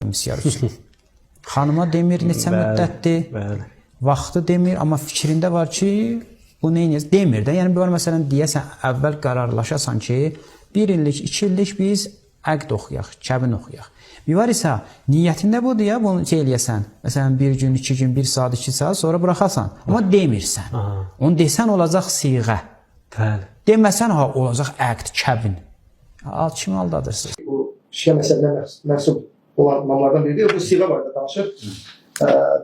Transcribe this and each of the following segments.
misyar üçün. Xanıma demir neçə müddətdir, vaxtı demir, amma fikrində var ki, bu neyniyəz? Demir də, yəni böyle məsələn deyəsən, əvvəl qərarlaşasan ki, 1 illik, 2 illik biz əqd oxuyaq, kəbin oxuyaq. Bir var isə, niyyətində budur ya, bunu eləyəsən. Məsələn, 1 gün, 2 gün, 1 saat, 2 saat, sonra buraxasan. Amma demirsən. Onu desən, olacaq siğə. Deməsən, olacaq əqd, kəbin. Kimi aldadırsınız? Bu şiə məsələlə mənsub olan imamlardan biridir. Bu siğə barədə danışır.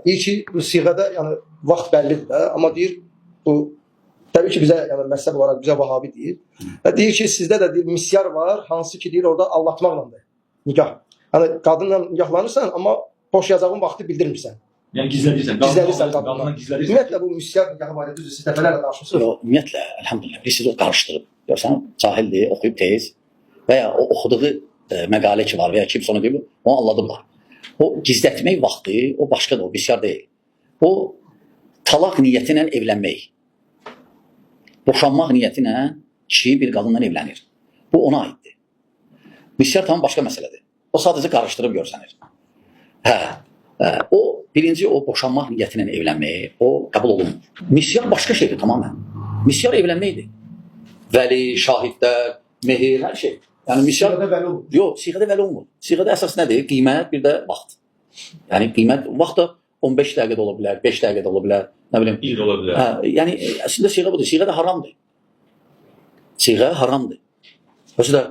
Deyir ki, bu siğədə yəni, vaxt bəllidir də, amma deyir, bu təbii ki, bizə yəni, məsəl olaraq bizə vahabi deyir. Deyir ki, sizdə də deyir, misyar var, hansı ki, deyir, orada aldatmaqlandır, nikah. Yəni, qadınla nikahlanırsan, amma boşayacağın vaxtı bildirmirsən. Yəni gizlədirsən, qadından gizlədirsən. Ümumiyyətlə, bu misyar nikahı barədə düzdür, siz dəfələrlə danışmışsınız. Yox, ümumiyyətlə, əlhamdülillah, biz sizi o qarışdırıb. Görsən, cahildir, oxuyub tez və ya o oxuduğu məqalə ki var və ya kimsə onu deyib, onu anladıblar. O gizlətmək vaxtı, o başqadır, o misyar deyil. O talaq niyyəti ilə evlənmək. Boşanmaq niyyəti ilə kişi bir qadınla evlənir. Bu ona aiddir. Misyar tam başqa məsələdir. O sadəcə qarışdırıb görsənir. O birinci o boşanmaq niyyəti ilə evlənmək, o qəbul olunmur. Misyar başqa şeydir tamamən. Misyar evlənməkdir. Vəli, şahidlər, mehir, hər şey. Yəni misyar siğədə vəli olmur. Yox, siğədə vəli olmur. Siğədə əsas nədir? Qiymət, bir də vaxt. Yəni qiymət, vaxt da 15 dəqiqədə ola bilər, 5 dəqiqədə ola bilər, nə bilim. İl ola bilər. Yəni əslində siğə budur. Siğə də haramdır. Siğə haramdır. Özü də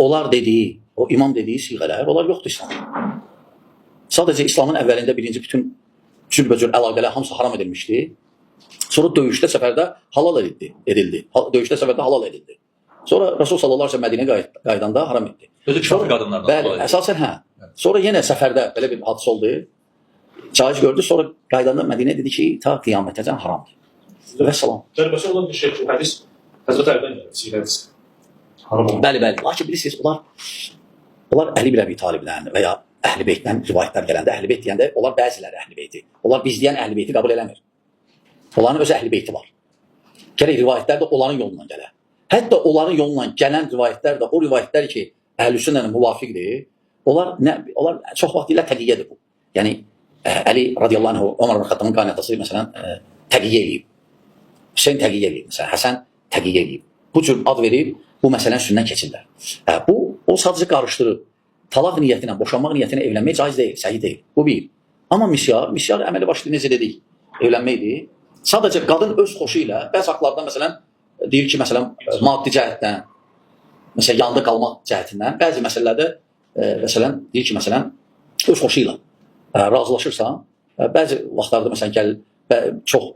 onlar dediyi, o imam dediyi siğələr, onlar yoxdur İslamda. Sadəcə İslamın əvvəlində birinci bütün cürbəcür əlaqələr hamısı haram edilmişdi. Sonra döyüşdə səfərdə halal edildi. Döyüşdə səfərdə halal edildi. Sonra Rasul sallallahu əleyhi və səlləm Mədinəyə qaydanda haram etdi. Özü kafir qadınlardan. Bəli, əsasən hə. Sonra yenə səfərdə belə bir hadisə oldu. Caiz gördü, sonra qaydanda Mədinəyə dedi ki, ta qiyamətəcən haramdır. Və salam. Tələbəsi olan bir şey, bu hədis Həzrət Əlidən gəlir, siğə hədisi. Bəli, bəli. Lakin bilirsiniz, onlar Əli ibn Əbi Talibdən və ya Əhl-i Beytdən rivayətlər gələndə, Əhl-i Beyt deyəndə, onlar bəziləri Əhl-i Beyti. Onlar biz deyən Əhl-i Beyti qəbul eləmir. Onların öz Əhl-i Beyti var. Gərək rivayətlər də onların yolundan gələ. Hətta onların yolundan gələn rivayətlər də, o rivayətlər ki, Əhl-i müvafiqdir, onlar çox vaxt deyirlər təqiyyədir bu. Yəni, Əli radiyallahu anh, Ömər ibn Xəttabın qaynatası, məsələn, təqiyyə eləyib. Hüseyin təqiyyə eləyib, məsələn, Həsən təqiyyə eləyib. Bu cür ad verib, bu məsələn üstündən keçirlər. O sadəcə qarışdırıb. Talaq niyyətinə, boşanmaq niyyətinə evlənmək caiz deyil, səhih deyil. Bu bir. Amma misyar əməli başlı necə dedik, evlənməkdir. Sadəcə qadın öz xoşu ilə, bəzi haqlardan məsələn, deyir ki, məsələn, maddi cəhətdən, məsələn, yanında qalmaq cəhətindən, bəzi məsələlərdə, məsələn, deyir ki, məsələn, öz xoşu ilə razılaşırsan, bəzi vaxtlarda, məsələn, gəlir, çox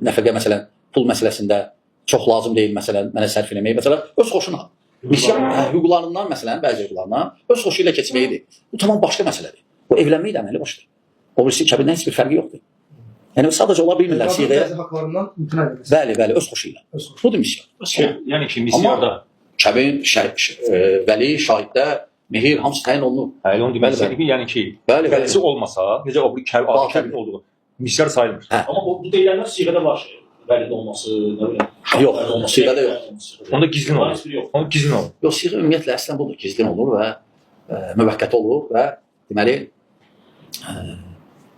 nəfəqə, məsələn, pul məsələsində çox lazım deyil, məsələn, mənə sərf eləmək, məsələn, öz xoşuna. Misyar hüquqlarından, məsələn, bəzi hüquqlarından öz xoşu ilə keçməyidir. Bu tamam başqa məsələdir. Bu evlənmək də əməli başdır. O birisi kəbindən heç bir fərqi yoxdur. Yəni sadəcə ola bilmirlər siğəyə. Bəzi haqlarından imtina edilməsi. Bəli, öz xoşu ilə. Budur misyar. Yəni ki, misyarda kəbin, vəli, şahiddə, mehir hamısı təyin olunur. Hələ onu demək ki, yəni ki, vəlisi olmasa, necə o kəbin olduğu misyar sayılmır. Amma bu deyilənlər siğədə var şey. Vəlid olması, nə bilim. Yox, siğədə yox. Onda gizlin olur. Onda gizlin olur. Yox, siğə ümumiyyətlə əslən budur. Gizlin olur və müvəqqəti olur və deməli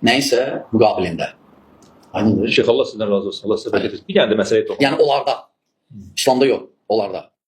nəyinsə müqabilində. Aynıdır. Şeyx Allah sizdən razı olsun. Allah sizə bərəkət etsin. Bir dənə də məsələ yox. Yəni onlarda. İslamda yox, onlarda.